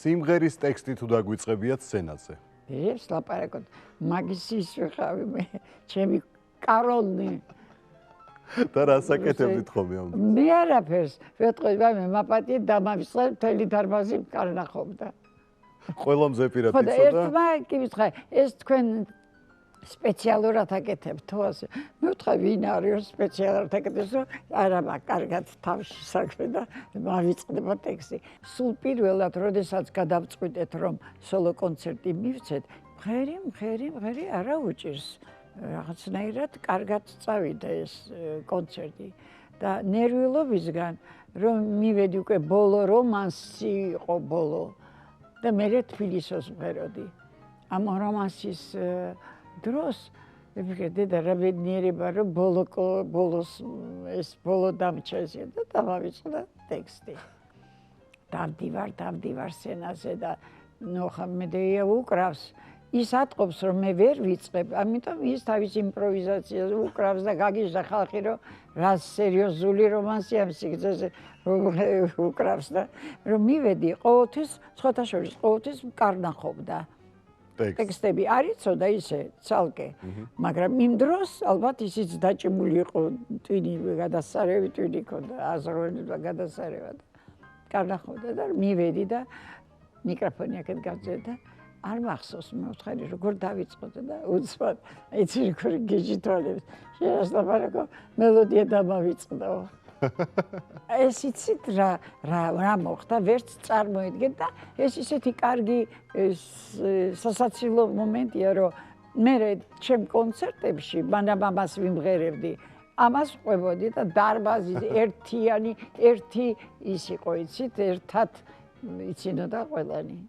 სიმღერის ტექსტი თუ დაგვიწყებიათ სცენაზე. ეს ლაპარაკობ, მაგის ის ვიყავი მე, ჩემი კაროლნი. და რას აკეთებდით ხოლმე ამ? მე არაფერს, ვეთქვი, მე მაპატიე დამავიწყე, მთელი დარბაზი კარნახობდა. ყველა მზეპირად ხო და იცოდა? ერთმა კი ვიტყვა, ეს თქვენ სპეციალურად აკეთებთ თუ ასე. მე ვთქვა, ვინ არის სპეციალურად აკეთებს, რომ არა, კარგად თავში საქმე და მავიწყდება ტექსტი. სულ პირველად, როდესაც გადავწყვიტეთ, რომ სოლო კონცერტი მივცეთ, მღერი არა უჭირს. რაღაცნაირად კარგად წავიდა ეს კონცერტი და ნერვიულობისგან, რომ მივედი უკვე ბოლო რომანსი იყო ბოლო და მე თბილისს მღეროდი. ამ რომანსის დროს ვიფიქრე, დედა რა ბედნიერება, რომ ბოლოს ეს ბოლო დამჭა და დავავიწყდა ტექსტი. დავდივარ სცენაზე და ნოხა მედეია უკრავს. ის ატყობს, რომ მე ვერ ვიწყებ, ამიტომ ის თავის იმპროვიზაციას უკრავს და გაგიჟდა ხალხი, რომ რა სერიოზული რომანსი ამ სიგრძეზე უკრავს და რომ მივედი ყოველთვის, სხვათა შორის ყოველთვის კარნახობდა. ტექსტები არ იცოდა ისე ცალკე, მაგრამ იმ დროს ალბათ ისიც დაჭიმული იყო ტვინი გადასარევი ტვინი ქონდა, აზროვნება და გადასარევა და კარნახობდა და მივედი და მიკროფონი აქეთ გავწევდი და არ მახსოვს მე ვთხარი როგორ დავიწყოთ და უცბად იცი როგორი გიჟი თვალებს შეასაბარაკო მელოდია დამავიწყდა ეს იცით რა მოხდა ვერც წარმოედგეთ და ეს ისეთი კარგი სასაცილო მომენტია რომ მე ჩემ კონცერტებში მანამ ამას ვიმღერებდი ამას ყვებოდი და დარბაზი ერთი ის იყო იცით ერთად იცინოდა ყველანი